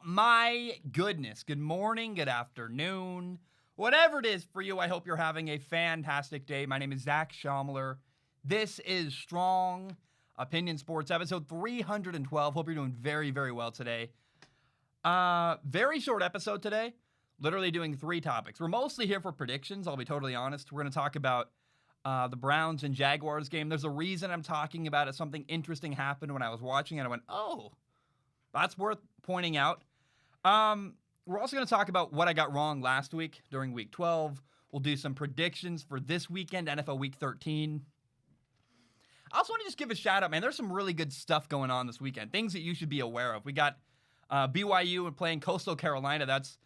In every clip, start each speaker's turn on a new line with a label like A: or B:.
A: my goodness. Good morning, good afternoon, whatever it is for you. I hope you're having a fantastic day. My name is Zach Schaumler. This is Strong Opinion Sports, episode 312. Hope you're doing very, very well today. Very short episode today. Literally doing 3 topics. We're mostly here for predictions, I'll be totally honest. We're going to talk about the Browns and Jaguars game. There's a reason I'm talking about it. Something interesting happened when I was watching it. I went, oh, that's worth pointing out. We're also going to talk about what I got wrong last week during week 12. We'll do some predictions for this weekend, NFL week 13. I also want to just give a shout out, man. There's some really good stuff going on this weekend. Things that you should be aware of. We got BYU playing Coastal Carolina. That's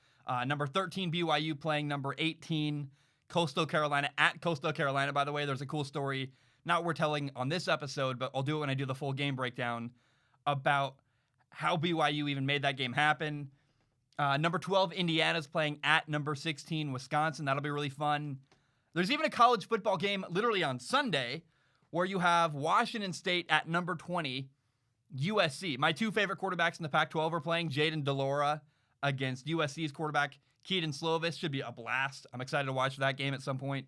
A: number 13 BYU playing number 18 Coastal Carolina at Coastal Carolina. By the way, there's a cool story, not worth telling on this episode, but I'll do it when I do the full game breakdown about how BYU even made that game happen. Number 12 Indiana's playing at number 16 Wisconsin. That'll be really fun. There's even a college football game literally on Sunday where you have Washington State at number 20 USC. My 2 favorite quarterbacks in the Pac-12 are playing. Jaden DeLora against USC's quarterback Keaton Slovis. Should be a blast. I'm excited to watch that game at some point.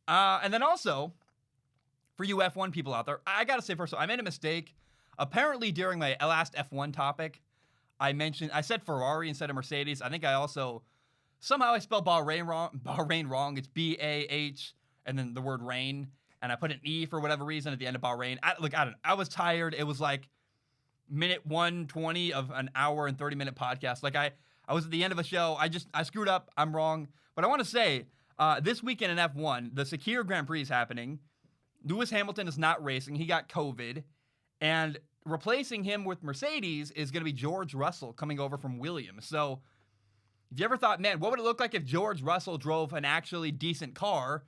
A: And then also, for you F1 people out there, I got to say first of all, I made a mistake. Apparently, during my last F1 topic, I said Ferrari instead of Mercedes. I think I also, somehow I spelled Bahrain wrong. It's B-A-H and then the word rain. And I put an E for whatever reason at the end of Bahrain. I was tired. It was like minute 120 of an hour and 30-minute podcast. Like I was at the end of a show. I screwed up. I'm wrong. But I want to say, this weekend in F1, the Sakir Grand Prix is happening. Lewis Hamilton is not racing. He got COVID. And replacing him with Mercedes is going to be George Russell coming over from Williams. So if you ever thought, man, what would it look like if George Russell drove an actually decent car?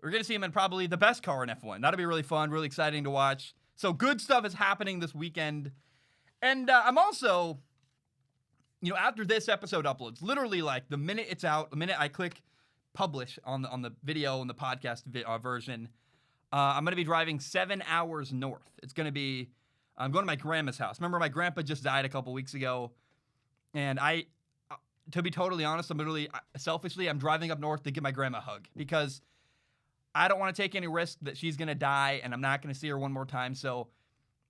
A: We're going to see him in probably the best car in F1. That'll be really fun, really exciting to watch. So good stuff is happening this weekend. And I'm also, after this episode uploads, literally like the minute it's out, the minute I click publish on the video and the podcast version, I'm going to be driving 7 hours north. I'm going to my grandma's house. Remember, my grandpa just died a couple weeks ago. And to be totally honest, selfishly, I'm driving up north to give my grandma a hug. Because I don't want to take any risk that she's going to die and I'm not going to see her one more time. So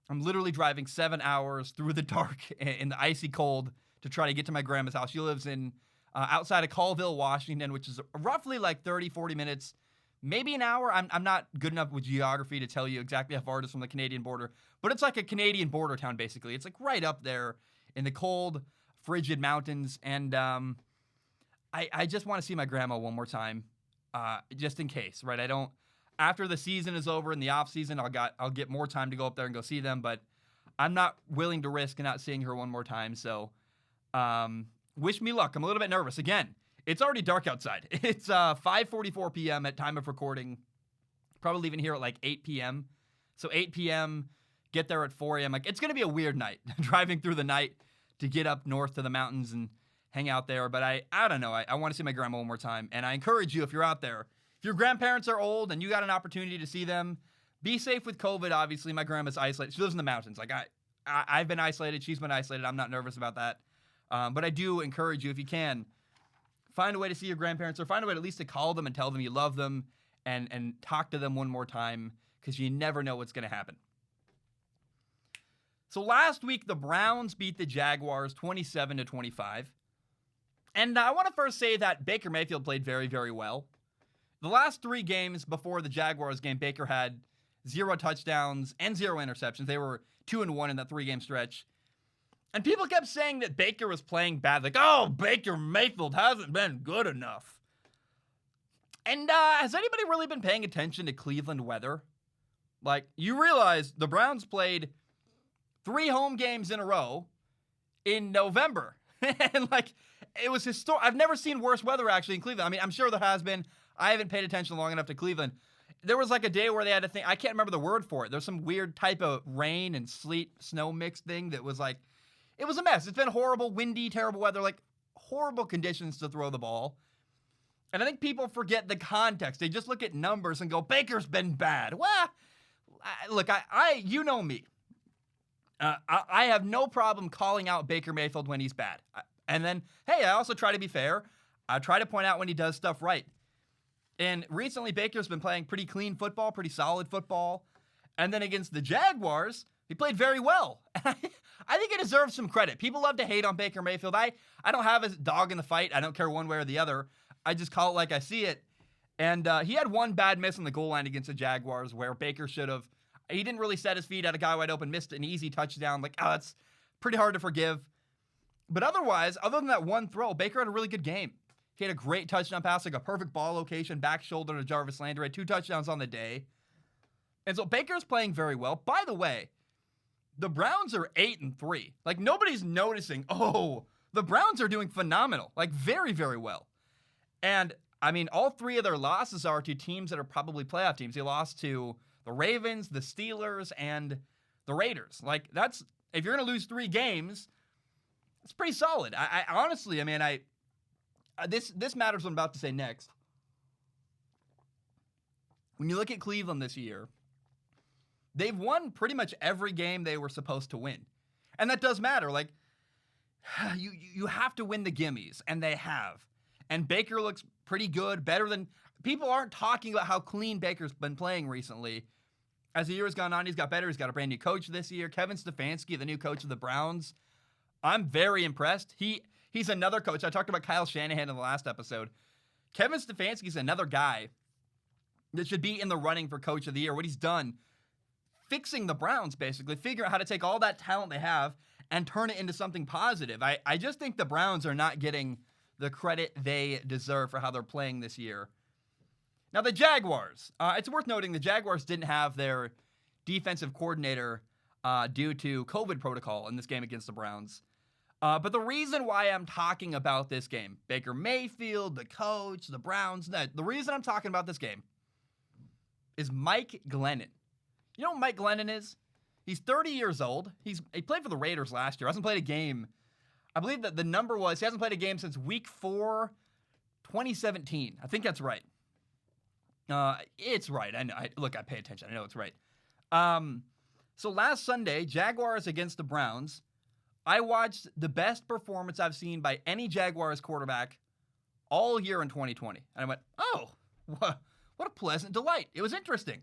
A: I'm literally driving 7 hours through the dark in the icy cold to try to get to my grandma's house. She lives in outside of Colville, Washington, which is roughly like 30, 40 minutes, maybe an hour. I'm not good enough with geography to tell you exactly how far it is from the Canadian border, but it's like a Canadian border town, basically. It's like right up there in the cold, frigid mountains. And I just want to see my grandma one more time. Just in case, right? After the season is over in the off season, I'll get more time to go up there and go see them, but I'm not willing to risk not seeing her one more time. So, wish me luck. I'm a little bit nervous. Again, it's already dark outside. It's 5:44 p.m. at time of recording. Probably leaving here at like 8 p.m. So 8 p.m., get there at 4 a.m. Like, it's going to be a weird night driving through the night to get up north to the mountains and hang out there. But I don't know. I want to see my grandma one more time. And I encourage you, if you're out there, if your grandparents are old and you got an opportunity to see them, be safe with COVID, obviously. My grandma's isolated. She lives in the mountains. Like, I've been isolated. She's been isolated. I'm not nervous about that. But I do encourage you, if you can, find a way to see your grandparents or find a way at least to call them and tell them you love them and talk to them one more time because you never know what's going to happen. So last week, the Browns beat the Jaguars 27-25. And I want to first say that Baker Mayfield played very, very well. The last 3 games before the Jaguars game, Baker had 0 touchdowns and 0 interceptions. They were 2-1 in that 3-game stretch. And people kept saying that Baker was playing bad. Like, oh, Baker Mayfield hasn't been good enough. And has anybody really been paying attention to Cleveland weather? Like, you realize the Browns played 3 home games in a row in November. And, like, it was historic. I've never seen worse weather, actually, in Cleveland. I mean, I'm sure there has been. I haven't paid attention long enough to Cleveland. There was, like, a day where they had to think. I can't remember the word for it. There's some weird type of rain and sleet, snow mix thing that was, like, it was a mess. It's been horrible, windy, terrible weather, like, horrible conditions to throw the ball. And I think people forget the context. They just look at numbers and go, Baker's been bad. Well, look, you know me. I have no problem calling out Baker Mayfield when he's bad. And then, hey, I also try to be fair. I try to point out when he does stuff right. And recently, Baker's been playing pretty clean football, pretty solid football. And then against the Jaguars, he played very well. I think it deserves some credit. People love to hate on Baker Mayfield. I don't have a dog in the fight. I don't care one way or the other. I just call it like I see it. And he had one bad miss on the goal line against the Jaguars where Baker should have. He didn't really set his feet, had a guy wide open, missed an easy touchdown. That's pretty hard to forgive. But otherwise, other than that one throw, Baker had a really good game. He had a great touchdown pass, like a perfect ball location, back shoulder to Jarvis Landry. Had 2 touchdowns on the day. And so Baker's playing very well. By the way, the Browns are 8-3. Nobody's noticing, the Browns are doing phenomenal. Very, very well. And, all 3 of their losses are to teams that are probably playoff teams. They lost to the Ravens, the Steelers, and the Raiders. That's, if you're going to lose 3 games, it's pretty solid. I honestly, this matters what I'm about to say next. When you look at Cleveland this year, they've won pretty much every game they were supposed to win. And that does matter. You have to win the gimmies, and they have. And Baker looks pretty good, better than... People aren't talking about how clean Baker's been playing recently. As the year has gone on, he's got better. He's got a brand new coach this year. Kevin Stefanski, the new coach of the Browns. I'm very impressed. He's another coach. I talked about Kyle Shanahan in the last episode. Kevin Stefanski's another guy that should be in the running for coach of the year. What he's done, fixing the Browns, basically, figuring out how to take all that talent they have and turn it into something positive. I just think the Browns are not getting the credit they deserve for how they're playing this year. Now, the Jaguars. It's worth noting the Jaguars didn't have their defensive coordinator due to COVID protocol in this game against the Browns. But the reason why I'm talking about this game, Baker Mayfield, the coach, the Browns, the reason I'm talking about this game is Mike Glennon. You know what Mike Glennon is? He's 30 years old. He played for the Raiders last year. Hasn't played a game. I believe that the number was he hasn't played a game since week 4, 2017. I think that's right. It's right. I know. Look, I pay attention. I know it's right. So last Sunday, Jaguars against the Browns, I watched the best performance I've seen by any Jaguars quarterback all year in 2020. And I went, what a pleasant delight. It was interesting.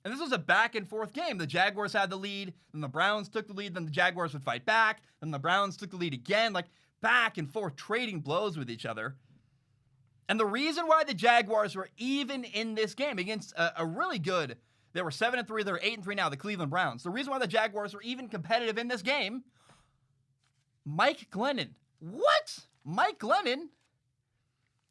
A: And this was a back and forth game. The Jaguars had the lead, then the Browns took the lead, then the Jaguars would fight back, then the Browns took the lead again, back and forth, trading blows with each other. And the reason why the Jaguars were even in this game against a really good, they were 7-3, they're 8-3 now, the Cleveland Browns. The reason why the Jaguars were even competitive in this game, Mike Glennon. What? Mike Glennon?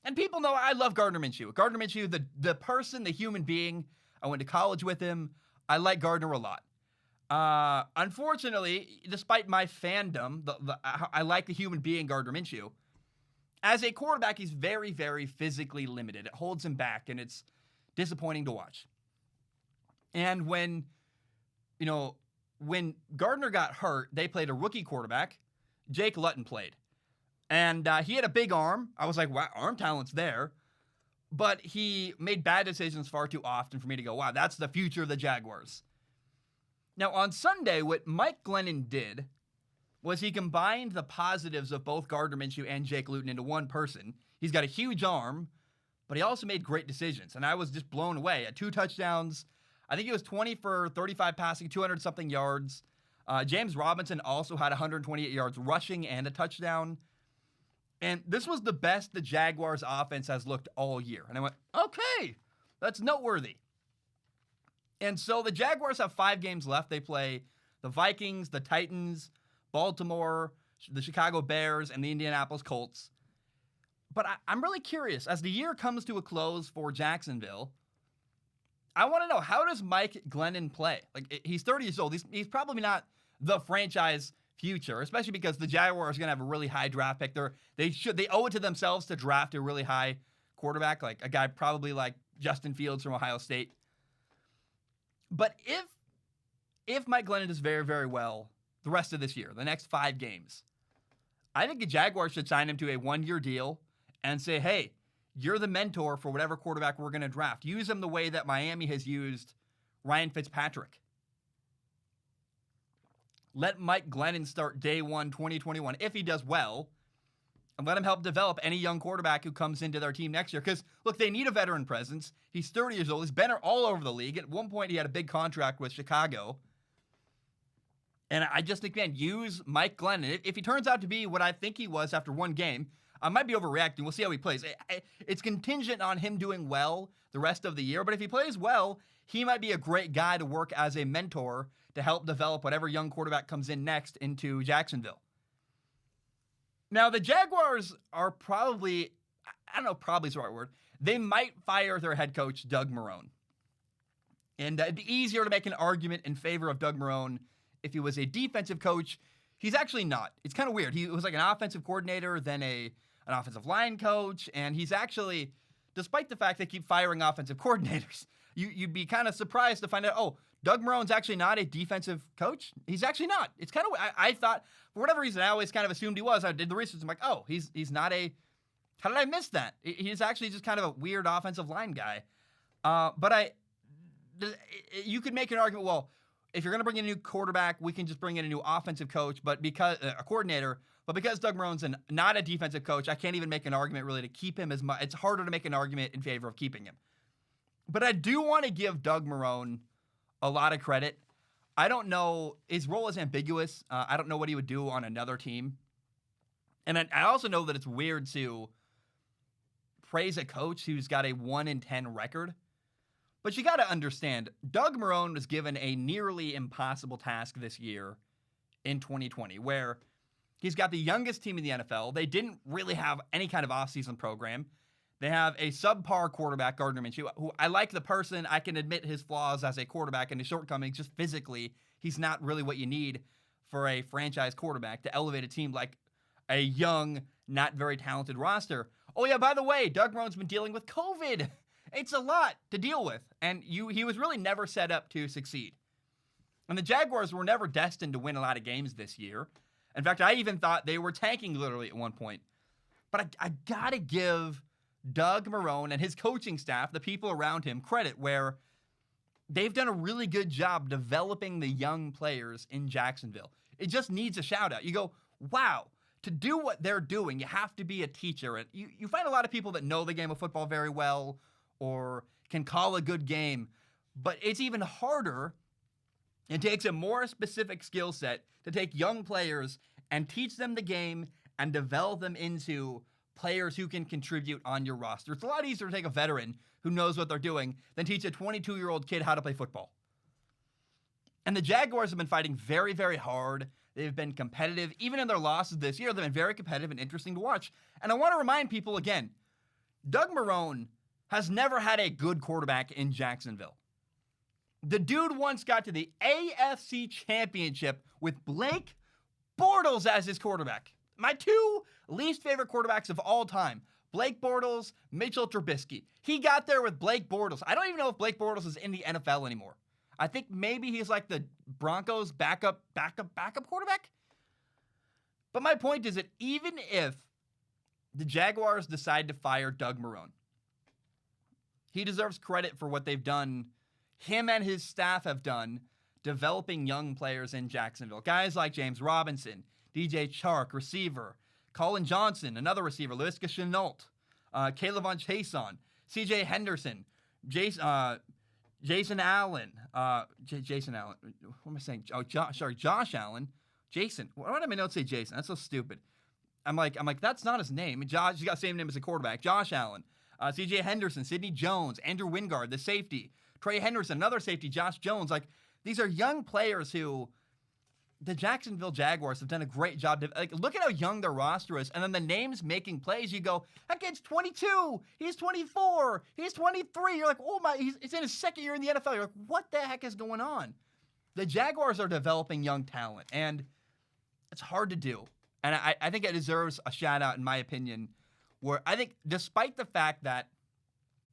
A: And people know I love Gardner Minshew. Gardner Minshew, the person, the human being. I went to college with him. I like Gardner a lot. Unfortunately, despite my fandom, I like the human being Gardner Minshew. As a quarterback, he's very, very physically limited. It holds him back, and it's disappointing to watch. And when Gardner got hurt, they played a rookie quarterback. Jake Luton played. And he had a big arm. I was like, wow, arm talent's there. But he made bad decisions far too often for me to go, wow, that's the future of the Jaguars. Now, on Sunday, what Mike Glennon did was he combined the positives of both Gardner Minshew and Jake Luton into one person. He's got a huge arm, but he also made great decisions. And I was just blown away. At 2 touchdowns, I think he was 20 for 35 passing, 200-something yards. James Robinson also had 128 yards rushing and a touchdown. And this was the best the Jaguars offense has looked all year. And I went, okay, that's noteworthy. And so the Jaguars have 5 games left. They play the Vikings, the Titans, Baltimore, the Chicago Bears, and the Indianapolis Colts. But I'm really curious, as the year comes to a close for Jacksonville, I want to know, how does Mike Glennon play? He's 30 years old. He's probably not the franchise future, especially because the Jaguars are going to have a really high draft pick. They owe it to themselves to draft a really high quarterback, like a guy probably like Justin Fields from Ohio State. But if Mike Glennon does very, very well the rest of this year, the next 5 games, I think the Jaguars should sign him to a 1-year deal and say, hey, you're the mentor for whatever quarterback we're going to draft. Use him the way that Miami has used Ryan Fitzpatrick. Let Mike Glennon start day one, 2021, if he does well, and let him help develop any young quarterback who comes into their team next year. Because, look, they need a veteran presence. He's 30 years old. He's been all over the league. At one point, he had a big contract with Chicago. And I just think, man, use Mike Glennon. If he turns out to be what I think he was after one game, I might be overreacting. We'll see how he plays. It's contingent on him doing well the rest of the year. But if he plays well, he might be a great guy to work as a mentor to help develop whatever young quarterback comes in next into Jacksonville. Now, the Jaguars are probably, I don't know, probably is the right word. They might fire their head coach, Doug Marrone. And it'd be easier to make an argument in favor of Doug Marrone if he was a defensive coach. He's actually not. It's kind of weird. He was like an offensive coordinator, then an offensive line coach, and he's actually, despite the fact they keep firing offensive coordinators, you'd be kind of surprised to find out, oh, Doug Marrone's actually not a defensive coach. He's actually not. It's kind of, I thought, for whatever reason, I always kind of assumed he was. I did the research. I'm like, oh, he's not a, how did I miss that? He's actually just kind of a weird offensive line guy. You could make an argument, well, if you're going to bring in a new quarterback, we can just bring in a new offensive coach, but because a coordinator, but because Doug Marrone's not a defensive coach, I can't even make an argument really to keep him as much. It's harder to make an argument in favor of keeping him. But I do want to give Doug Marrone a lot of credit. I don't know, his role is ambiguous. I don't know what he would do on another team. And I also know that it's weird to praise a coach who's got a 1-10 record. But you got to understand, Doug Marrone was given a nearly impossible task this year in 2020, where he's got the youngest team in the NFL. They didn't really have any kind of offseason program. They have a subpar quarterback, Gardner Minshew, who I like the person. I can admit his flaws as a quarterback and his shortcomings. Just physically, he's not really what you need for a franchise quarterback to elevate a team like a young, not very talented roster. Oh, yeah, by the way, Doug Marrone's been dealing with COVID. It's a lot to deal with, and he was really never set up to succeed. And the Jaguars were never destined to win a lot of games this year. In fact, I even thought they were tanking literally at one point. But I got to give Doug Marrone and his coaching staff, the people around him, credit where they've done a really good job developing the young players in Jacksonville. It just needs a shout out. You go, wow, to do what they're doing, you have to be a teacher. And you find a lot of people that know the game of football very well or can call a good game, but it's even harder. It takes a more specific skill set to take young players and teach them the game and develop them into players who can contribute on your roster. It's a lot easier to take a veteran who knows what they're doing than teach a 22-year-old kid how to play football. And the Jaguars have been fighting very, very hard. They've been competitive. Even in their losses this year, they've been very competitive and interesting to watch. And I want to remind people again, Doug Marrone has never had a good quarterback in Jacksonville. The dude once got to the AFC Championship with Blake Bortles as his quarterback. My two least favorite quarterbacks of all time, Blake Bortles, Mitchell Trubisky. He got there with Blake Bortles. I don't even know if Blake Bortles is in the NFL anymore. I think maybe he's like the Broncos backup quarterback. But my point is that even if the Jaguars decide to fire Doug Marrone, he deserves credit for what they've done, him and his staff have done, developing young players in Jacksonville. Guys like James Robinson, DJ Chark, receiver, Colin Johnson, another receiver, Laviska Shenault, Caleb Von Chason, CJ Henderson, Jason Allen, Jason Allen. What am I saying? Oh, Josh Allen. Jason. Why did my notes say Jason? That's so stupid. I'm like, that's not his name. Josh, he's got the same name as a quarterback. Josh Allen. CJ Henderson, Sidney Jones, Andrew Wingard, the safety, Trey Henderson, another safety, Josh Jones. Like, these are young players who the Jacksonville Jaguars have done a great job. Look at how young their roster is. And then the names making plays, you go, that kid's 22, he's 24, he's 23. You're like, oh my, he's in his second year in the NFL. You're like, what the heck is going on? The Jaguars are developing young talent, and it's hard to do. And I think it deserves a shout out, in my opinion, where I think despite the fact that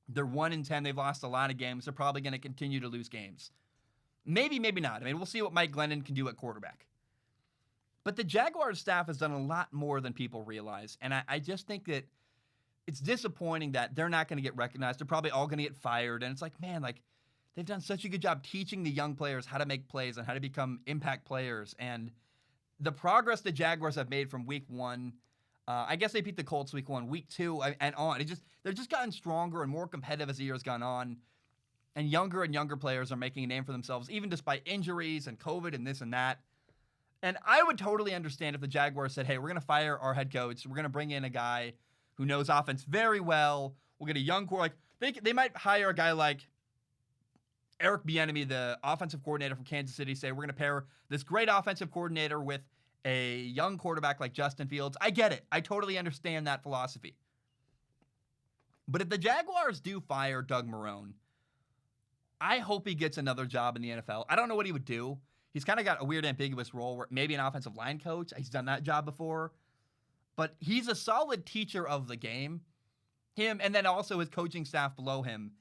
A: they're 1-10, they've lost a lot of games, they're probably going to continue to lose games. Maybe, maybe not. I mean, we'll see what Mike Glennon can do at quarterback. But the Jaguars staff has done a lot more than people realize. And I just think that it's disappointing that they're not going to get recognized. They're probably all going to get fired. And it's like, man, like, they've done such a good job teaching the young players how to make plays and how to become impact players. And the progress the Jaguars have made from week 1, I guess they beat the Colts week 1, week 2, and on. They've just gotten stronger and more competitive as the year's gone on. And younger players are making a name for themselves, even despite injuries and COVID and this and that. And I would totally understand if the Jaguars said, hey, we're going to fire our head coach. We're going to bring in a guy who knows offense very well. We'll get a young core. Like, they might hire a guy like Eric Bieniemy, the offensive coordinator from Kansas City, say, we're going to pair this great offensive coordinator with a young quarterback like Justin Fields. I get it. I totally understand that philosophy. But if the Jaguars do fire Doug Marrone, I hope he gets another job in the NFL. I don't know what he would do. He's kind of got a weird, ambiguous role where maybe an offensive line coach. He's done that job before. But he's a solid teacher of the game. Him, and then also his coaching staff below him.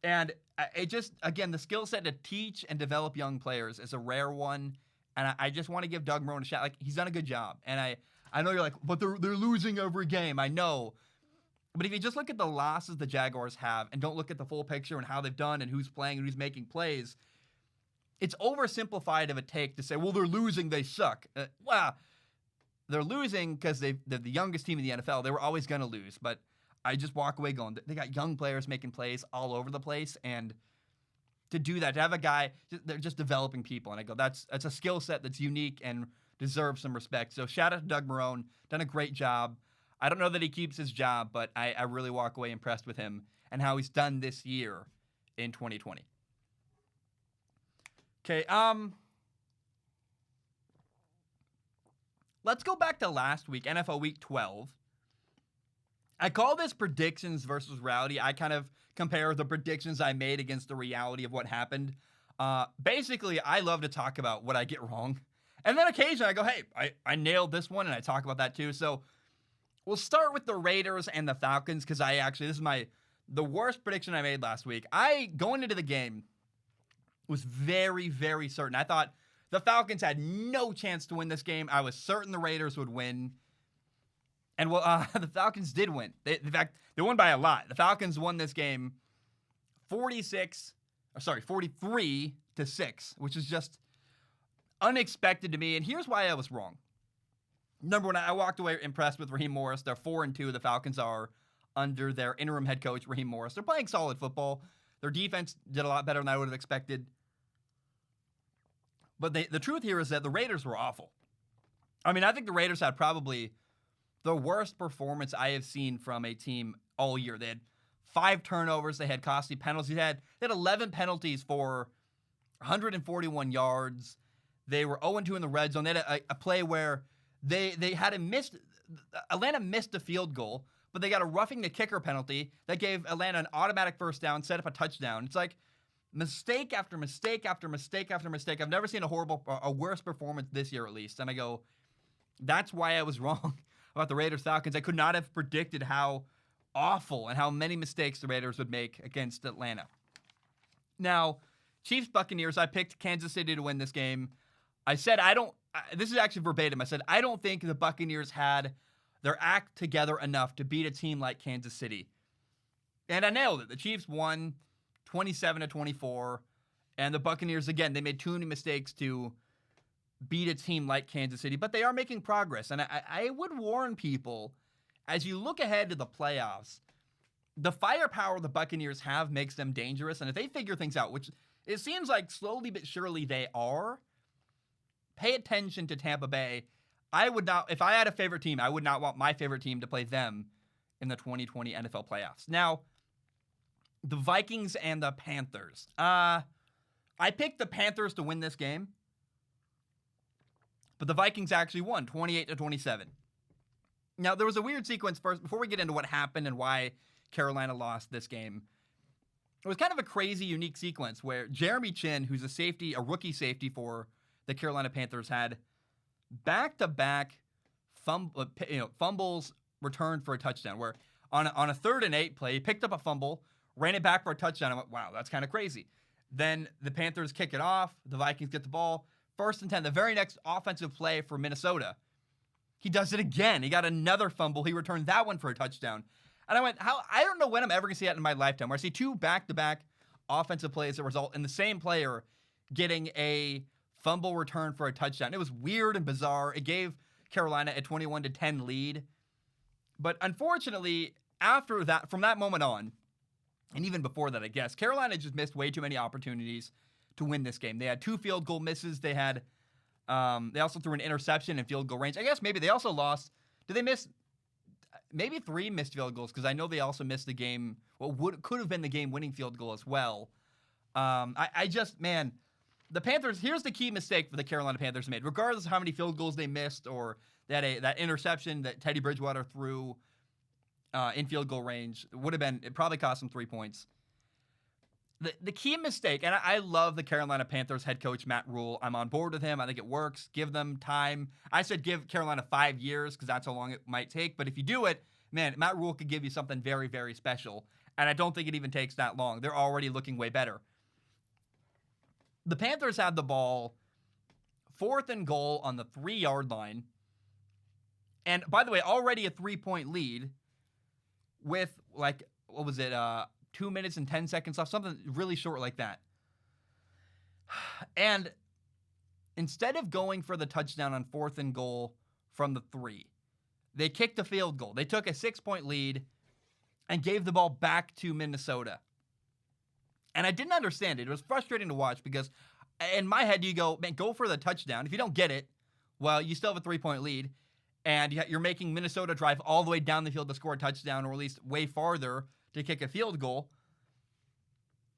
A: And it just, again, the skill set to teach and develop young players is a rare one. And I just want to give Doug Marrone a shot. Like, he's done a good job. And I know you're like, but they're losing every game. I know. But if you just look at the losses the Jaguars have and don't look at the full picture and how they've done and who's playing and who's making plays, it's oversimplified of a take to say, well, they're losing, they suck. Well, they're losing because they're the youngest team in the NFL. They were always going to lose. But I just walk away going, they got young players making plays all over the place. And to do that, to have a guy, they're just developing people. And I go, that's a skill set that's unique and deserves some respect. So shout out to Doug Marrone, done a great job. I don't know that he keeps his job, but I really walk away impressed with him and how he's done this year in 2020. Okay, let's go back to last week, NFL Week 12. I call this predictions versus reality. I kind of compare the predictions I made against the reality of what happened. Basically, I love to talk about what I get wrong. And then occasionally I go, hey, I nailed this one, and I talk about that too. So we'll start with the Raiders and the Falcons because this is the worst prediction I made last week. Going into the game, was very, very certain. I thought the Falcons had no chance to win this game. I was certain the Raiders would win. And the Falcons did win. In fact, they won by a lot. The Falcons won this game 43-6, which is just unexpected to me. And here's why I was wrong. Number one, I walked away impressed with Raheem Morris. They're 4-2. The Falcons are under their interim head coach, Raheem Morris. They're playing solid football. Their defense did a lot better than I would have expected. But the truth here is that the Raiders were awful. I mean, I think the Raiders had probably the worst performance I have seen from a team all year. They had 5 turnovers. They had costly penalties. They had 11 penalties for 141 yards. They were 0-2 in the red zone. They had a play where they had Atlanta missed a field goal, but they got a roughing the kicker penalty that gave Atlanta an automatic first down, set up a touchdown. It's like mistake after mistake after mistake after mistake. I've never seen a worse performance this year, at least. And I go, that's why I was wrong about the Raiders Falcons. I could not have predicted how awful and how many mistakes the Raiders would make against Atlanta. Now, Chiefs Buccaneers, I picked Kansas City to win this game. I said this is actually verbatim. I said, I don't think the Buccaneers had their act together enough to beat a team like Kansas City. And I nailed it. The Chiefs won 27-24. And the Buccaneers, again, they made too many mistakes to beat a team like Kansas City. But they are making progress. And I would warn people, as you look ahead to the playoffs, the firepower the Buccaneers have makes them dangerous. And if they figure things out, which it seems like slowly but surely they are, pay attention to Tampa Bay. I would not, if I had a favorite team, I would not want my favorite team to play them in the 2020 NFL playoffs. Now, the Vikings and the Panthers. I picked the Panthers to win this game, but the Vikings actually won 28-27. Now, there was a weird sequence first, before we get into what happened and why Carolina lost this game. It was kind of a crazy, unique sequence where Jeremy Chin, who's a rookie safety for the Carolina Panthers, had back-to-back fumbles returned for a touchdown, where on a 3rd and 8 play, he picked up a fumble, ran it back for a touchdown. I went, wow, that's kind of crazy. Then the Panthers kick it off. The Vikings get the ball. 1st and 10, the very next offensive play for Minnesota. He does it again. He got another fumble. He returned that one for a touchdown. And I went, I don't know when I'm ever going to see that in my lifetime, where I see 2 back-to-back offensive plays that result in the same player getting a fumble return for a touchdown. It was weird and bizarre. It gave Carolina a 21-10 lead. But unfortunately, after that, from that moment on, and even before that, I guess, Carolina just missed way too many opportunities to win this game. They had 2 field goal misses. They also threw an interception in field goal range. I guess maybe they also lost. Did they miss? Maybe 3 missed field goals, because I know they also missed the game. Could have been the game-winning field goal as well. The Panthers. Here's the key mistake for the Carolina Panthers made. Regardless of how many field goals they missed, or that interception that Teddy Bridgewater threw in field goal range, it probably cost them 3 points. The key mistake, and I love the Carolina Panthers head coach, Matt Rule. I'm on board with him. I think it works. Give them time. I said give Carolina 5 years, because that's how long it might take. But if you do it, man, Matt Rule could give you something very, very special. And I don't think it even takes that long. They're already looking way better. The Panthers had the ball 4th and goal on the 3-yard line. And by the way, already a 3-point lead with, 2 minutes and 10 seconds left, something really short like that. And instead of going for the touchdown on 4th and goal from the 3, they kicked a field goal. They took a 6-point lead and gave the ball back to Minnesota. And I didn't understand it. It was frustrating to watch, because in my head you go, man, go for the touchdown. If you don't get it, well, you still have a 3-point lead, and you're making Minnesota drive all the way down the field to score a touchdown, or at least way farther to kick a field goal.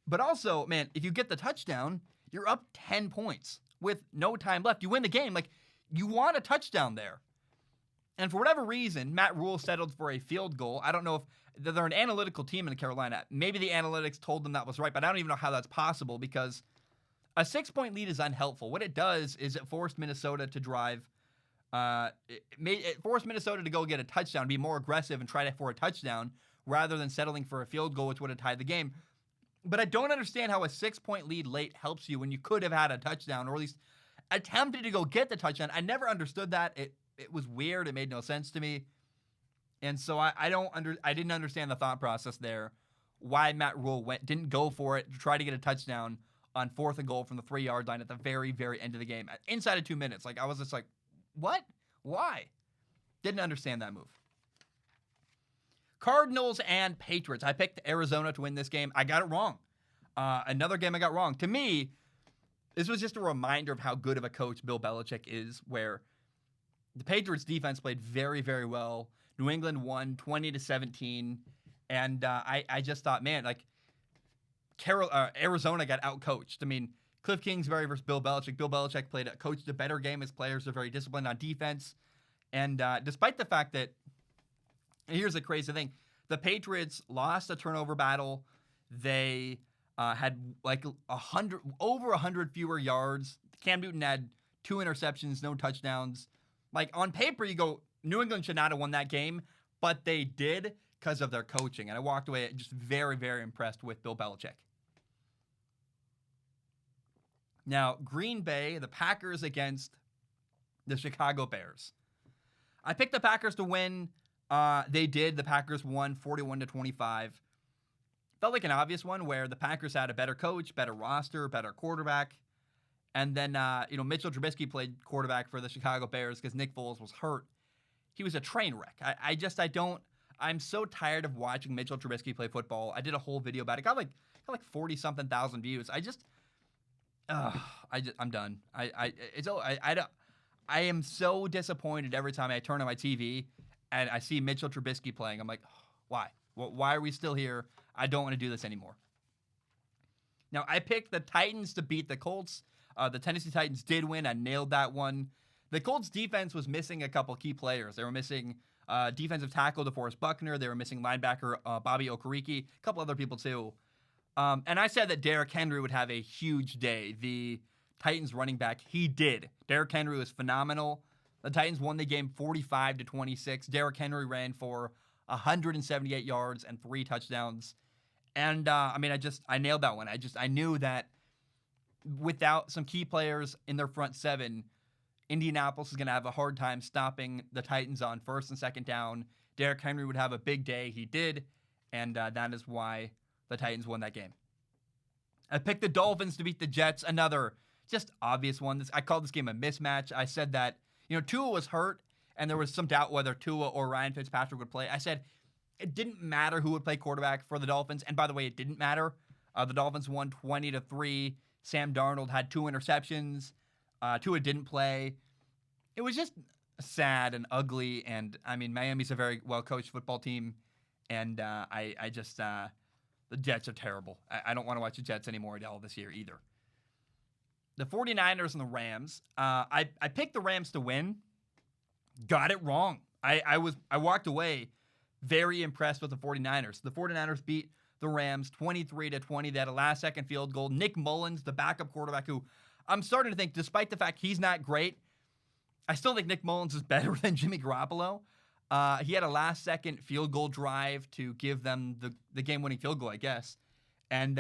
A: But also, man, if you get the touchdown, you're up 10 points with no time left. You win the game. You want a touchdown there. And for whatever reason, Matt Rule settled for a field goal. I don't know if they're an analytical team in Carolina. Maybe the analytics told them that was right, but I don't even know how that's possible, because a 6-point lead is unhelpful. What it does is it forced Minnesota to drive. It forced Minnesota to go get a touchdown, be more aggressive, and try for a touchdown, rather than settling for a field goal, which would have tied the game. But I don't understand how a 6-point lead late helps you when you could have had a touchdown, or at least attempted to go get the touchdown. I never understood that. It was weird. It made no sense to me. And so I didn't understand the thought process there, why Matt Rule didn't go for it to try to get a touchdown on 4th and goal from the 3-yard line at the very, very end of the game, inside of 2 minutes. I was just like, what? Why? Didn't understand that move. Cardinals and Patriots. I picked Arizona to win this game. I got it wrong. Another game I got wrong. To me, this was just a reminder of how good of a coach Bill Belichick is, where the Patriots defense played very, very well. New England won 20-17. And I just thought, man, Arizona got outcoached. I mean, Cliff Kingsbury versus Bill Belichick. Bill Belichick coached a better game. His players are very disciplined on defense. And despite the fact that, here's the crazy thing, the Patriots lost a turnover battle. They had over 100 fewer yards. Cam Newton had 2 interceptions, no touchdowns. On paper, you go, New England should not have won that game, but they did because of their coaching. And I walked away just very, very impressed with Bill Belichick. Now, Green Bay, the Packers against the Chicago Bears. I picked the Packers to win. They did. The Packers won 41-25. Felt like an obvious one, where the Packers had a better coach, better roster, better quarterback. And then, Mitchell Trubisky played quarterback for the Chicago Bears because Nick Foles was hurt. He was a train wreck. I'm so tired of watching Mitchell Trubisky play football. I did a whole video about it. Got 40-something thousand views. I'm done. I am so disappointed every time I turn on my TV and I see Mitchell Trubisky playing. I'm like, why? Why are we still here? I don't want to do this anymore. Now, I picked the Titans to beat the Colts. The Tennessee Titans did win. I nailed that one. The Colts defense was missing a couple key players. They were missing defensive tackle DeForest Buckner. They were missing linebacker Bobby Okereke. A couple other people too. And I said that Derrick Henry would have a huge day. The Titans running back, he did. Derrick Henry was phenomenal. The Titans won the game 45-26. Derrick Henry ran for 178 yards and 3 touchdowns. And I nailed that one. I knew that without some key players in their front 7, Indianapolis is going to have a hard time stopping the Titans on 1st and 2nd down. Derrick Henry would have a big day. He did. And that is why the Titans won that game. I picked the Dolphins to beat the Jets, another just obvious one. I called this game a mismatch. I said that, Tua was hurt, and there was some doubt whether Tua or Ryan Fitzpatrick would play. I said it didn't matter who would play quarterback for the Dolphins, and by the way, it didn't matter. The Dolphins won 20-3. Sam Darnold had 2 interceptions. Tua didn't play. It was just sad and ugly, and, Miami's a very well-coached football team, and the Jets are terrible. I don't want to watch the Jets anymore at all this year either. The 49ers and the Rams. I picked the Rams to win. Got it wrong. I walked away very impressed with the 49ers. The 49ers beat the Rams 23-20. They had a last-second field goal. Nick Mullins, the backup quarterback, who I'm starting to think, despite the fact he's not great, I still think Nick Mullins is better than Jimmy Garoppolo. He had a last-second field goal drive to give them the game-winning field goal, I guess. And,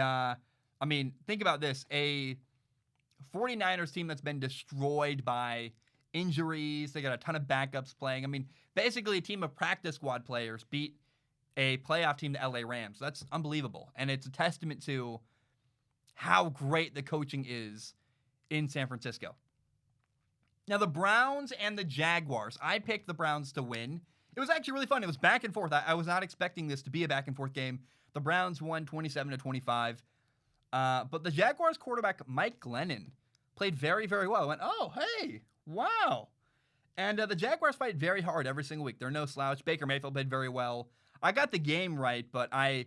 A: think about this. A 49ers team that's been destroyed by injuries. They got a ton of backups playing. Basically a team of practice squad players beat a playoff team, the LA Rams. That's unbelievable. And it's a testament to how great the coaching is in San Francisco. Now, the Browns and the Jaguars. I picked the Browns to win. It was actually really fun. It was back and forth. I was not expecting this to be a back and forth game. The Browns won 27-25. But the Jaguars quarterback, Mike Glennon, played very, very well. I went, oh, hey, wow. And the Jaguars fight very hard every single week. They're no slouch. Baker Mayfield played very well. I got the game right, but I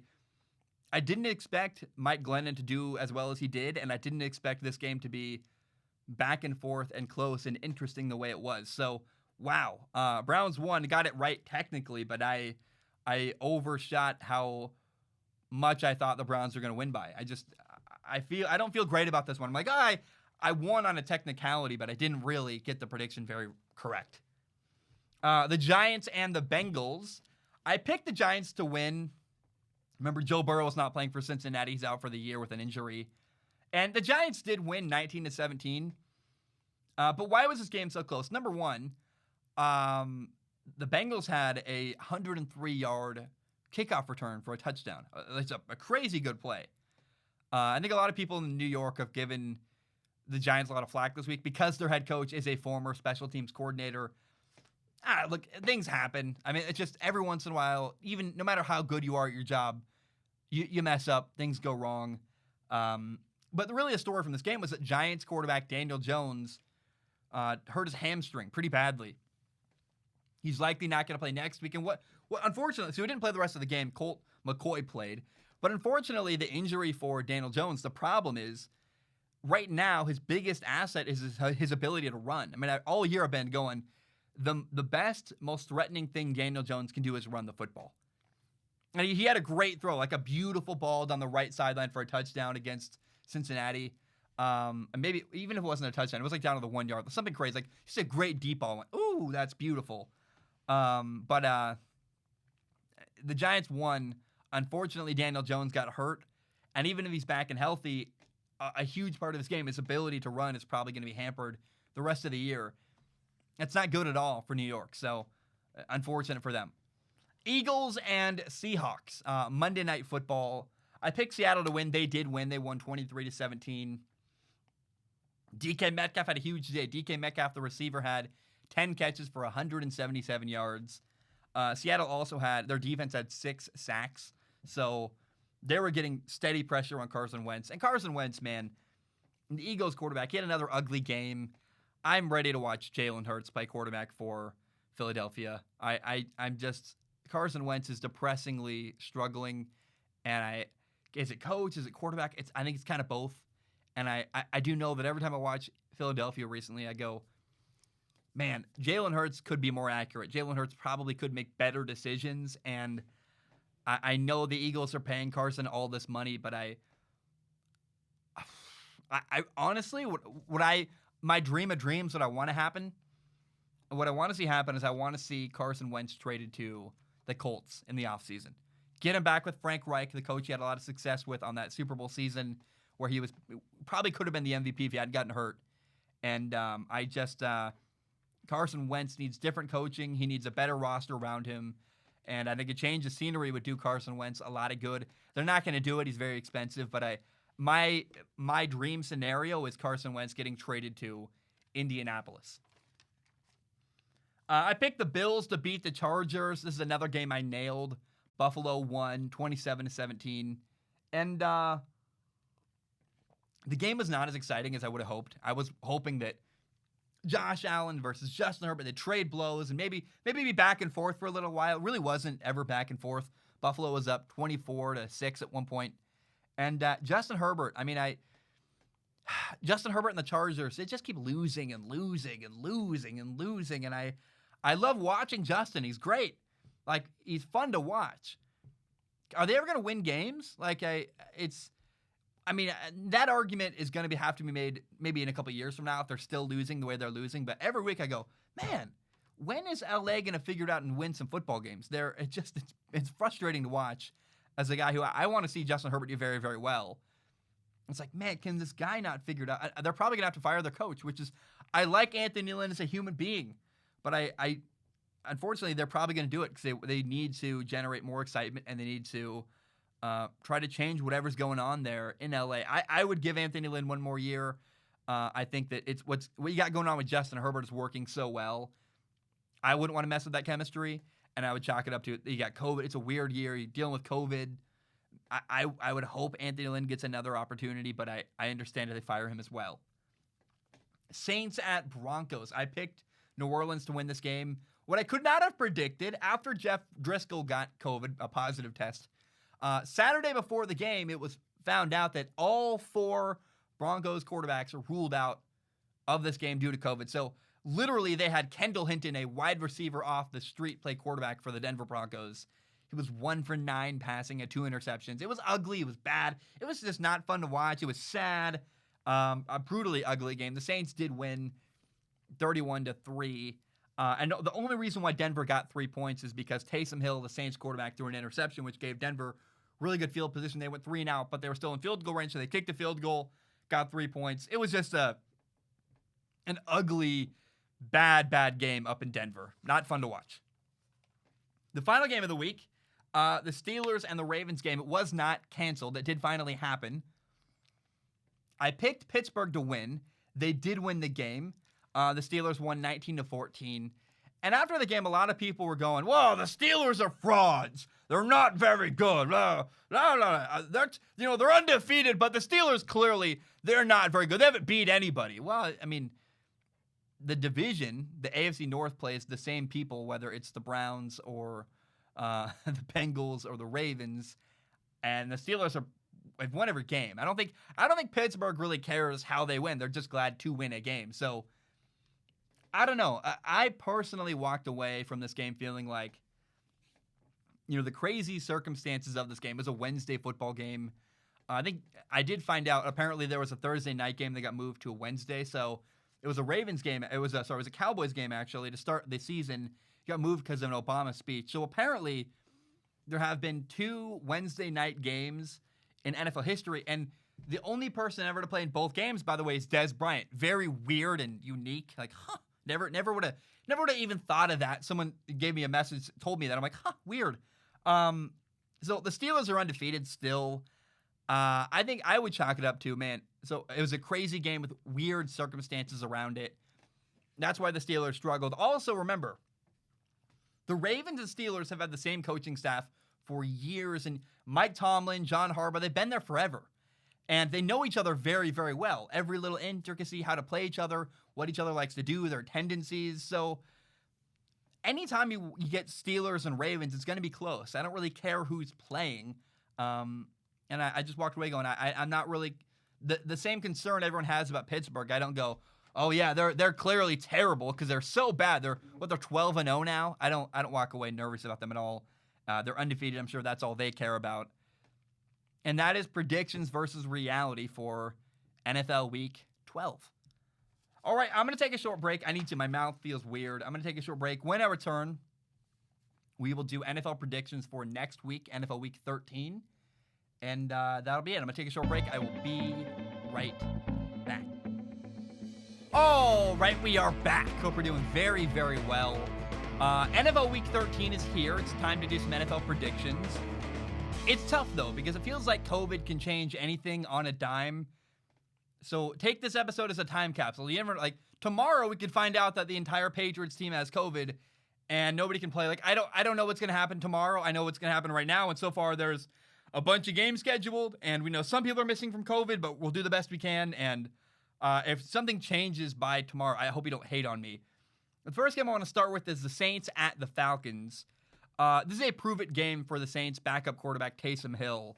A: didn't expect Mike Glennon to do as well as he did, and I didn't expect this game to be back and forth and close and interesting the way it was. So, wow. Browns won, got it right technically, but I overshot how much I thought the Browns were going to win by. I don't feel great about this one. I'm like, I won on a technicality, but I didn't really get the prediction very correct. The Giants and the Bengals. I picked the Giants to win. Remember, Joe Burrow is not playing for Cincinnati. He's out for the year with an injury. And the Giants did win 19-17. But why was this game so close? Number one, the Bengals had a 103-yard kickoff return for a touchdown. It's a crazy good play. I think a lot of people in New York have given the Giants a lot of flack this week because their head coach is a former special teams coordinator. Look, things happen. It's just every once in a while, even no matter how good you are at your job, you mess up, things go wrong. But really a story from this game was that Giants quarterback Daniel Jones hurt his hamstring pretty badly. He's likely not going to play next week. And what unfortunately, so he didn't play the rest of the game. Colt McCoy played. But unfortunately, the injury for Daniel Jones, the problem is right now his biggest asset is his ability to run. All year I've been going, the best, most threatening thing Daniel Jones can do is run the football. And he had a great throw, like a beautiful ball down the right sideline for a touchdown against Cincinnati. And maybe even if it wasn't a touchdown, it was like down to the 1 yard, something crazy. Like just a great deep ball. I went, ooh, that's beautiful. But the Giants won. Unfortunately, Daniel Jones got hurt. And even if he's back and healthy, a huge part of this game, his ability to run, is probably going to be hampered the rest of the year. It's not good at all for New York, so unfortunate for them. Eagles and Seahawks, Monday Night Football. I picked Seattle to win. They did win. They won 23-17. DK Metcalf had a huge day. DK Metcalf, the receiver, had 10 catches for 177 yards. Seattle also their defense had 6 sacks. So they were getting steady pressure on Carson Wentz. And Carson Wentz, man, the Eagles quarterback, he had another ugly game. I'm ready to watch Jalen Hurts play quarterback for Philadelphia. I'm just, Carson Wentz is depressingly struggling. And is it coach? Is it quarterback? I think it's kind of both. And I do know that every time I watch Philadelphia recently, I go, man, Jalen Hurts could be more accurate. Jalen Hurts probably could make better decisions. And I know the Eagles are paying Carson all this money, but I honestly, my dream of dreams, what I want to see happen is I want to see Carson Wentz traded to the Colts in the offseason. Get him back with Frank Reich, the coach he had a lot of success with on that Super Bowl season where he probably could have been the MVP if he hadn't gotten hurt. And Carson Wentz needs different coaching. He needs a better roster around him. And I think a change of scenery would do Carson Wentz a lot of good. They're not going to do it. He's very expensive. But my dream scenario is Carson Wentz getting traded to Indianapolis. I picked the Bills to beat the Chargers. This is another game I nailed. Buffalo won 27-17. And the game was not as exciting as I would have hoped. I was hoping that Josh Allen versus Justin Herbert, the trade blows, and maybe be back and forth for a little while. It really wasn't ever back and forth. Buffalo was up 24-6 at one point. And Justin Herbert, Justin Herbert and the Chargers, they just keep losing and losing and losing and losing. And I love watching Justin. He's great. Like, he's fun to watch. Are they ever going to win games? That argument is going to have to be made maybe in a couple of years from now if they're still losing the way they're losing. But every week I go, man, when is LA going to figure it out and win some football games? It's frustrating to watch as a guy who I want to see Justin Herbert do very, very well. It's like, man, can this guy not figure it out? They're probably going to have to fire their coach, which is, I like Anthony Lynn as a human being, but I unfortunately, they're probably going to do it because they need to generate more excitement and they need to try to change whatever's going on there in LA. I would give Anthony Lynn one more year. I think that it's what you got going on with Justin Herbert is working so well. I wouldn't want to mess with that chemistry, and I would chalk it up to you got COVID. It's a weird year. You're dealing with COVID. I would hope Anthony Lynn gets another opportunity, but I understand if they fire him as well. Saints at Broncos. I picked New Orleans to win this game. What I could not have predicted after Jeff Driscoll got COVID, a positive test, Saturday before the game, it was found out that all 4 Broncos quarterbacks are ruled out of this game due to COVID. So literally they had Kendall Hinton, a wide receiver off the street, play quarterback for the Denver Broncos. He was 1 for 9 passing at 2 interceptions. It was ugly. It was bad. It was just not fun to watch. It was sad. A brutally ugly game. The Saints did win 31-3. And the only reason why Denver got 3 points is because Taysom Hill, the Saints quarterback, threw an interception, which gave Denver really good field position. They went 3 and out, but they were still in field goal range, so they kicked the field goal, got 3 points. It was just an ugly, bad game up in Denver. Not fun to watch. The final game of the week, the Steelers and the Ravens game, it was not canceled. It did finally happen. I picked Pittsburgh to win. They did win the game. The Steelers won 19-14. And after the game, a lot of people were going, whoa, the Steelers are frauds. They're not very good. They're undefeated, but the Steelers clearly, they're not very good. They haven't beat anybody. Well, the division, the AFC North plays the same people, whether it's the Browns or the Bengals or the Ravens. And the Steelers have won every game. I don't think Pittsburgh really cares how they win. They're just glad to win a game. So, I don't know. I personally walked away from this game feeling like, the crazy circumstances of this game. It was a Wednesday football game. I think I did find out, apparently there was a Thursday night game that got moved to a Wednesday. So it was a Ravens game. It was a Cowboys game, actually, to start the season. It got moved because of an Obama speech. So apparently there have been 2 Wednesday night games in NFL history. And the only person ever to play in both games, by the way, is Dez Bryant. Very weird and unique. Like, Never would have even thought of that. Someone gave me a message, told me that. I'm like, weird. So the Steelers are undefeated still. I think I would chalk it up to, man. So it was a crazy game with weird circumstances around it. That's why the Steelers struggled. Also, remember, the Ravens and Steelers have had the same coaching staff for years. And Mike Tomlin, John Harbaugh, they've been there forever. And they know each other very, very well. Every little intricacy, how to play each other, what each other likes to do, their tendencies. So anytime you get Steelers and Ravens, it's going to be close. I don't really care who's playing. And I just walked away going, I'm not really the same concern everyone has about Pittsburgh. I don't go, oh yeah, they're clearly terrible because they're so bad. They're 12-0 now. I don't walk away nervous about them at all. They're undefeated. I'm sure that's all they care about. And that is predictions versus reality for NFL Week 12. All right, I'm going to take a short break. I need to. My mouth feels weird. I'm going to take a short break. When I return, we will do NFL predictions for next week, NFL Week 13. And that'll be it. I'm going to take a short break. I will be right back. All right, we are back. Hope we're doing very, very well. NFL Week 13 is here. It's time to do some NFL predictions. It's tough, though, because it feels like COVID can change anything on a dime. So take this episode as a time capsule. You never, like, tomorrow we could find out that the entire Patriots team has COVID and nobody can play. Like, I don't know what's going to happen tomorrow. I know what's going to happen right now. And so far there's a bunch of games scheduled, and we know some people are missing from COVID, but we'll do the best we can. And if something changes by tomorrow, I hope you don't hate on me. The first game I want to start with is the Saints at the Falcons. This is a prove-it game for the Saints backup quarterback Taysom Hill.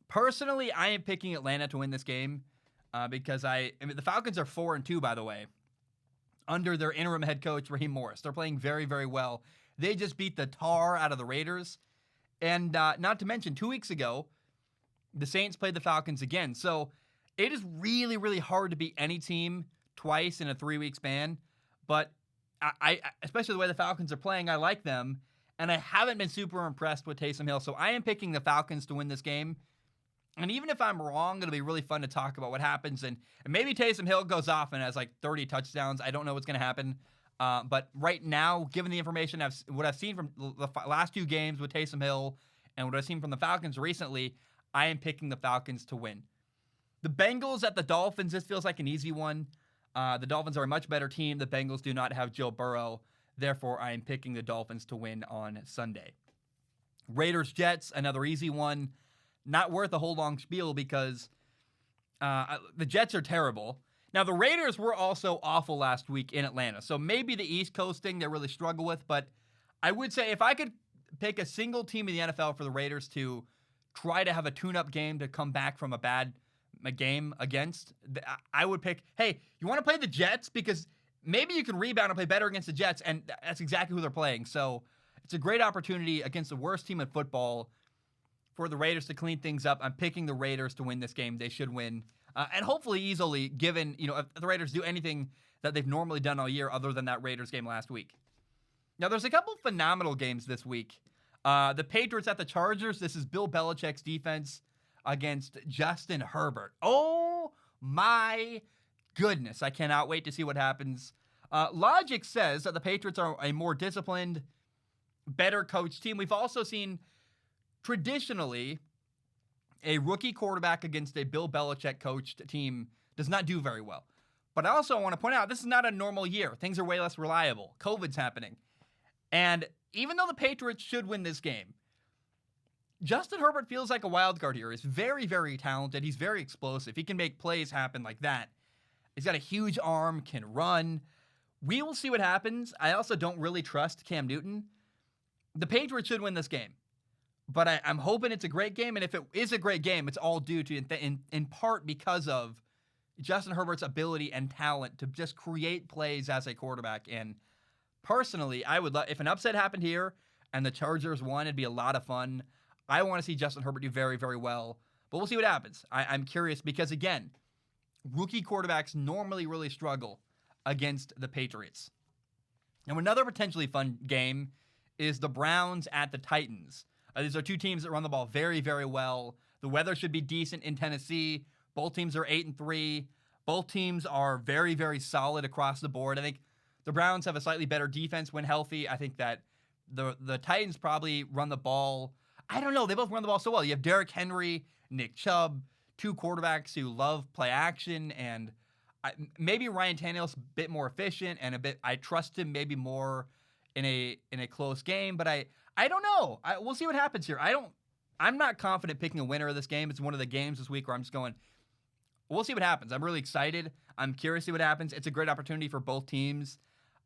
A: Personally, I am picking Atlanta to win this game because the Falcons are 4-2, by the way, under their interim head coach, Raheem Morris. They're playing very, very well. They just beat the tar out of the Raiders. And not to mention, 2 weeks ago, the Saints played the Falcons again. So it is really, really hard to beat any team twice in a 3-week span. But I especially the way the Falcons are playing, I like them. And I haven't been super impressed with Taysom Hill. So I am picking the Falcons to win this game. And even if I'm wrong, it'll be really fun to talk about what happens. And maybe Taysom Hill goes off and has like 30 touchdowns. I don't know what's going to happen. But right now, given the information, what I've seen from the last 2 games with Taysom Hill and what I've seen from the Falcons recently, I am picking the Falcons to win. The Bengals at the Dolphins, this feels like an easy one. The Dolphins are a much better team. The Bengals do not have Joe Burrow. Therefore, I am picking the Dolphins to win on Sunday. Raiders-Jets, another easy one. Not worth a whole long spiel because the Jets are terrible. Now, the Raiders were also awful last week in Atlanta. So maybe the East Coast thing they really struggle with. But I would say if I could pick a single team in the NFL for the Raiders to try to have a tune-up game to come back from a game against, I would pick, hey, you want to play the Jets? Because maybe you can rebound and play better against the Jets, and that's exactly who they're playing. So it's a great opportunity against the worst team in football for the Raiders to clean things up. I'm picking the Raiders to win this game. They should win. And hopefully easily, given, if the Raiders do anything that they've normally done all year other than that Raiders game last week. Now, there's a couple phenomenal games this week. The Patriots at the Chargers. This is Bill Belichick's defense against Justin Herbert. Oh, my goodness. I cannot wait to see what happens. Logic says that the Patriots are a more disciplined, better coached team. We've also seen traditionally a rookie quarterback against a Bill Belichick coached team does not do very well. But I also want to point out, this is not a normal year. Things are way less reliable. COVID's happening. And even though the Patriots should win this game, Justin Herbert feels like a wild card here. He's very, very talented. He's very explosive. He can make plays happen like that. He's got a huge arm, can run. We will see what happens. I also don't really trust Cam Newton. The Patriots should win this game. But I'm hoping it's a great game. And if it is a great game, it's all due to, in part because of Justin Herbert's ability and talent to just create plays as a quarterback. And personally, I would love, if an upset happened here and the Chargers won, it'd be a lot of fun. I want to see Justin Herbert do very, very well. But we'll see what happens. I'm curious because, again, rookie quarterbacks normally really struggle against the Patriots. Now, another potentially fun game is the Browns at the Titans. These are 2 teams that run the ball very, very well. The weather should be decent in Tennessee. Both teams are 8-3. Both teams are very, very solid across the board. I think the Browns have a slightly better defense when healthy. I think that the Titans probably run the ball. I don't know. They both run the ball so well. You have Derrick Henry, Nick Chubb, 2 quarterbacks who love play action, and maybe Ryan Tannehill's a bit more efficient and I trust him maybe more in a close game, but I don't know. We'll see what happens here. I'm not confident picking a winner of this game. It's one of the games this week where I'm just going, we'll see what happens. I'm really excited. I'm curious to see what happens. It's a great opportunity for both teams.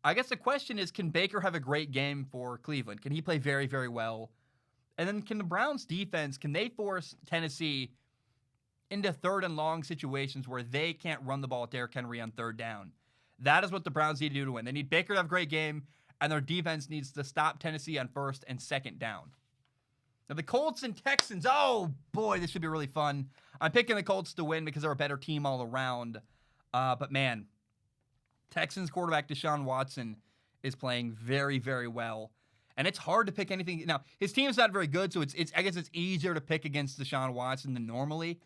A: I guess the question is, can Baker have a great game for Cleveland? Can he play very, very well? And then can the Browns defense, can they force Tennessee into 3rd and long situations where they can't run the ball at Derrick Henry on 3rd down? That is what the Browns need to do to win. They need Baker to have a great game, and their defense needs to stop Tennessee on 1st and 2nd down. Now, the Colts and Texans, oh boy, this should be really fun. I'm picking the Colts to win because they're a better team all around. But man, Texans quarterback Deshaun Watson is playing very, very well. And it's hard to pick anything. Now, his team's not very good, so I guess it's easier to pick against Deshaun Watson than normally.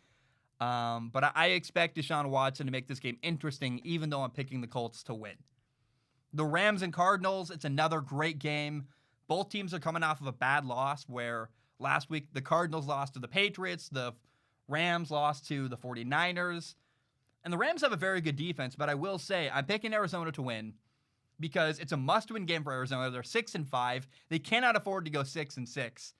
A: But I expect Deshaun Watson to make this game interesting, even though I'm picking the Colts to win. The Rams and Cardinals, it's another great game. Both teams are coming off of a bad loss where Last week, the Cardinals lost to the Patriots. The Rams lost to the 49ers. And the Rams have a very good defense, but I will say I'm picking Arizona to win because it's a must-win game for Arizona. They're 6-5. They cannot afford to go 6-6.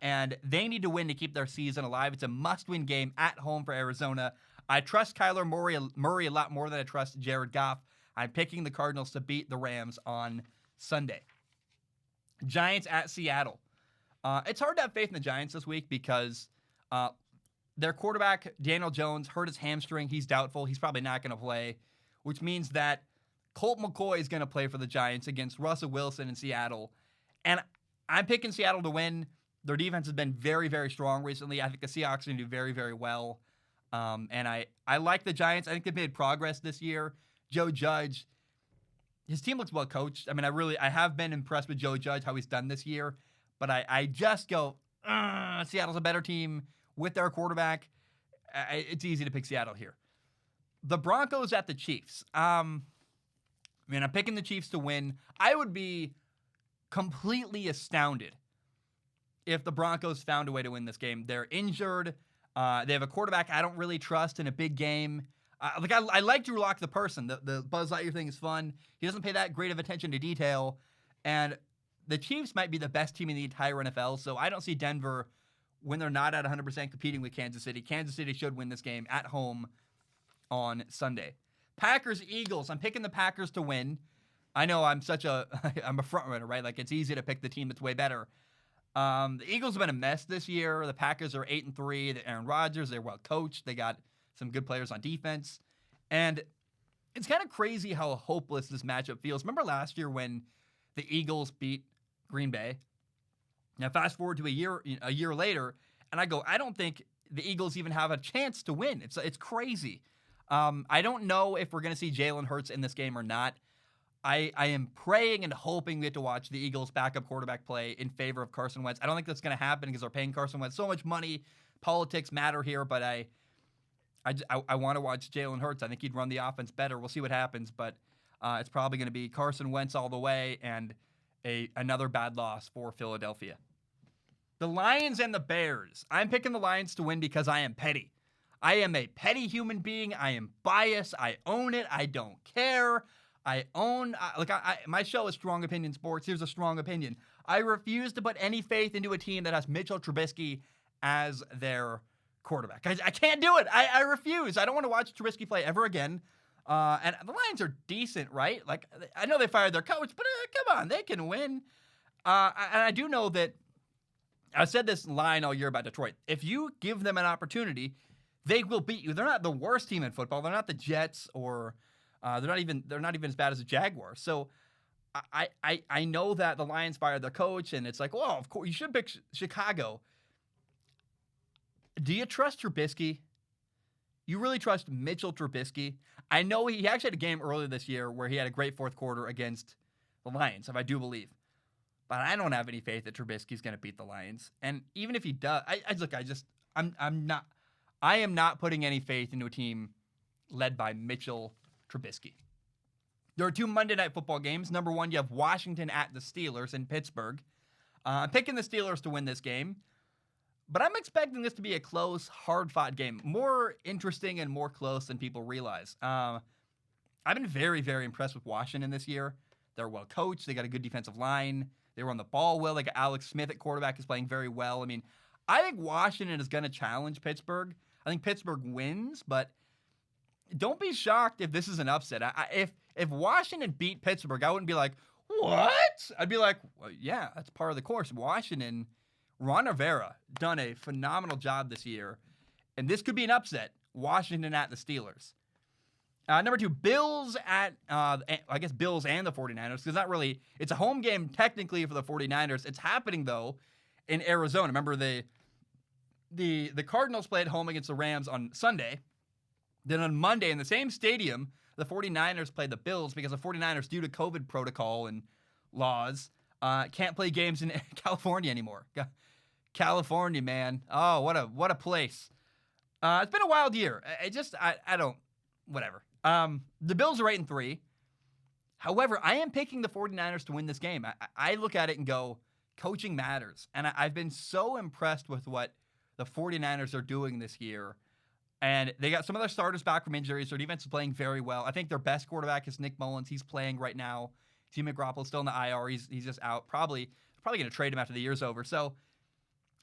A: And they need to win to keep their season alive. It's a must-win game at home for Arizona. I trust Kyler Murray a lot more than I trust Jared Goff. I'm picking the Cardinals to beat the Rams on Sunday. Giants at Seattle. It's hard to have faith in the Giants this week because their quarterback, Daniel Jones, hurt his hamstring. He's doubtful. He's probably not going to play, which means that Colt McCoy is going to play for the Giants against Russell Wilson in Seattle. And I'm picking Seattle to win. Their defense has been very, very strong recently. I think the Seahawks are going to do very, very well. And I like the Giants. I think they've made progress this year. Joe Judge, his team looks well coached. I mean, I have been impressed with Joe Judge, how he's done this year. But I just go, Seattle's a better team with their quarterback. It's easy to pick Seattle here. The Broncos at the Chiefs. I'm picking the Chiefs to win. I would be completely astounded if the Broncos found a way to win this game. They're injured. They have a quarterback I don't really trust in a big game. I like Drew Lock, the person. The Buzz Lightyear thing is fun. He doesn't pay that great of attention to detail. And the Chiefs might be the best team in the entire NFL, so I don't see Denver, when they're not at 100%, competing with Kansas City. Kansas City should win this game at home on Sunday. Packers-Eagles. I'm picking the Packers to win. I know I'm a front runner, right? Like, it's easy to pick the team that's way better. The Eagles have been a mess this year. The Packers are 8-3. The Aaron Rodgers, they're well coached. They got some good players on defense. And it's kind of crazy how hopeless this matchup feels. Remember last year when the Eagles beat Green Bay? Now fast forward to a year later, and I go, I don't think the Eagles even have a chance to win. It's crazy. I don't know if we're going to see Jalen Hurts in this game or not. I am praying and hoping we get to watch the Eagles' backup quarterback play in favor of Carson Wentz. I don't think that's going to happen because they're paying Carson Wentz so much money. Politics matter here, but I want to watch Jalen Hurts. I think he'd run the offense better. We'll see what happens, but it's probably going to be Carson Wentz all the way and another bad loss for Philadelphia. The Lions and the Bears. I'm picking the Lions to win because I am petty. I am a petty human being. I am biased. I own it. I don't care. My show is Strong Opinion Sports. Here's a strong opinion. I refuse to put any faith into a team that has Mitchell Trubisky as their quarterback. I can't do it. I refuse. I don't want to watch Trubisky play ever again. And the Lions are decent, right? Like, I know they fired their coach, but come on, they can win. And I do know that I said this line all year about Detroit. If you give them an opportunity, they will beat you. They're not the worst team in football. They're not the Jets or they're not even as bad as the Jaguars. So I know that the Lions fired their coach, and it's like, well, of course you should pick Chicago. Do you trust Trubisky? You really trust Mitchell Trubisky? I know he actually had a game earlier this year where he had a great fourth quarter against the Lions, if I do believe. But I don't have any faith that Trubisky's going to beat the Lions. And even if he does, I am not putting any faith into a team led by Mitchell Trubisky. There are two Monday Night Football games. Number one, you have Washington at the Steelers in Pittsburgh. I'm picking the Steelers to win this game. But I'm expecting this to be a close, hard-fought game. More interesting and more close than people realize. I've been very, very impressed with Washington this year. They're well coached. They got a good defensive line. They run the ball well. Like Alex Smith at quarterback is playing very well. I mean, I think Washington is going to challenge Pittsburgh. I think Pittsburgh wins, but don't be shocked if this is an upset. If Washington beat Pittsburgh, I wouldn't be like, what? I'd be like, well, yeah, that's part of the course. Washington, Ron Rivera, done a phenomenal job this year, and this could be an upset. Washington at the Steelers. Number two, Bills at, I guess Bills and the 49ers, because it's a home game technically for the 49ers. It's happening, though, in Arizona. Remember, the Cardinals play at home against the Rams on Sunday. Then on Monday, in the same stadium, the 49ers played the Bills because the 49ers, due to COVID protocol and laws, can't play games in California anymore. California, man. Oh, what a place. It's been a wild year. I don't, whatever. The Bills are 8-3. However, I am picking the 49ers to win this game. I look at it and go, coaching matters. And I've been so impressed with what the 49ers are doing this year. And they got some of their starters back from injuries. Their defense is playing very well. I think their best quarterback is Nick Mullins. He's playing right now. Jimmy Garoppolo's still in the IR. He's just out. Probably going to trade him after the year's over. So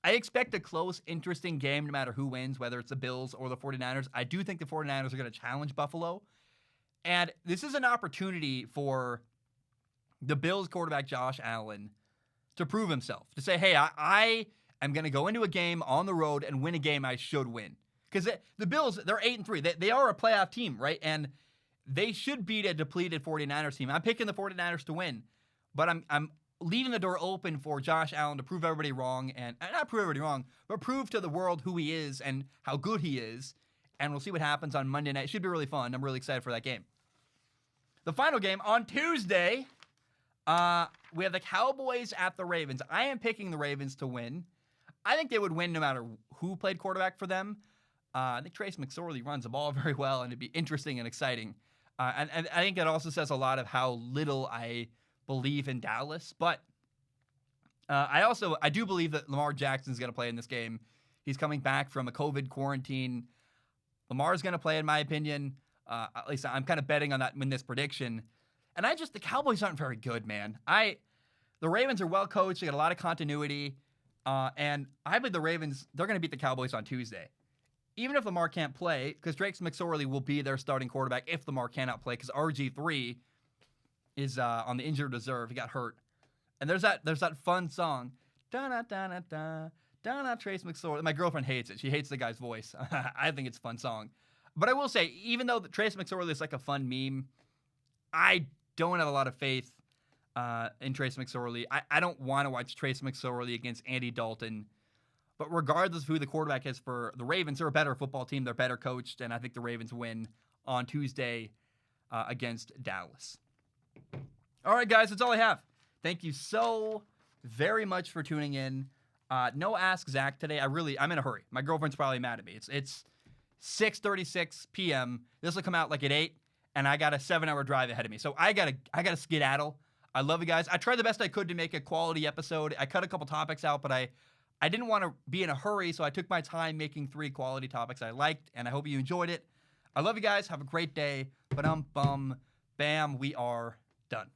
A: I expect a close, interesting game no matter who wins, whether it's the Bills or the 49ers. I do think the 49ers are going to challenge Buffalo. And this is an opportunity for the Bills quarterback Josh Allen to prove himself, to say, hey, I am going to go into a game on the road and win a game I should win. Because the Bills, they're 8-3. They are a playoff team, right? And they should beat a depleted 49ers team. I'm picking the 49ers to win, but I'm leaving the door open for Josh Allen to prove everybody wrong, and not prove everybody wrong, but prove to the world who he is and how good he is. And we'll see what happens on Monday night. It should be really fun. I'm really excited for that game. The final game on Tuesday, we have the Cowboys at the Ravens. I am picking the Ravens to win. I think they would win no matter who played quarterback for them. I think Trace McSorley runs the ball very well, and it'd be interesting and exciting. And I think it also says a lot of how little I believe in Dallas. But I do believe that Lamar Jackson's going to play in this game. He's coming back from a COVID quarantine. Lamar's going to play, in my opinion. At least I'm kind of betting on that in this prediction. And the Cowboys aren't very good, man. The Ravens are well coached. They got a lot of continuity. And I believe the Ravens, they're going to beat the Cowboys on Tuesday. Even if Lamar can't play, because Drake McSorley will be their starting quarterback if Lamar cannot play, because RG3 is on the injured reserve. He got hurt. And there's that fun song. Da-na-da-na-da, Trace McSorley. My girlfriend hates it. She hates the guy's voice. I think it's a fun song. But I will say, even though Trace McSorley is like a fun meme, I don't have a lot of faith in Trace McSorley. I don't want to watch Trace McSorley against Andy Dalton. But regardless of who the quarterback is for the Ravens, they're a better football team. They're better coached, and I think the Ravens win on Tuesday against Dallas. All right, guys, that's all I have. Thank you so very much for tuning in. No Ask Zach today. I'm in a hurry. My girlfriend's probably mad at me. It's 6:36 p.m. This will come out like at 8, and I got a 7-hour drive ahead of me. So I gotta skedaddle. I love you guys. I tried the best I could to make a quality episode. I cut a couple topics out, but I didn't want to be in a hurry, so I took my time making 3 quality topics I liked, and I hope you enjoyed it. I love you guys. Have a great day. Ba-dum-bum. Bam. We are done.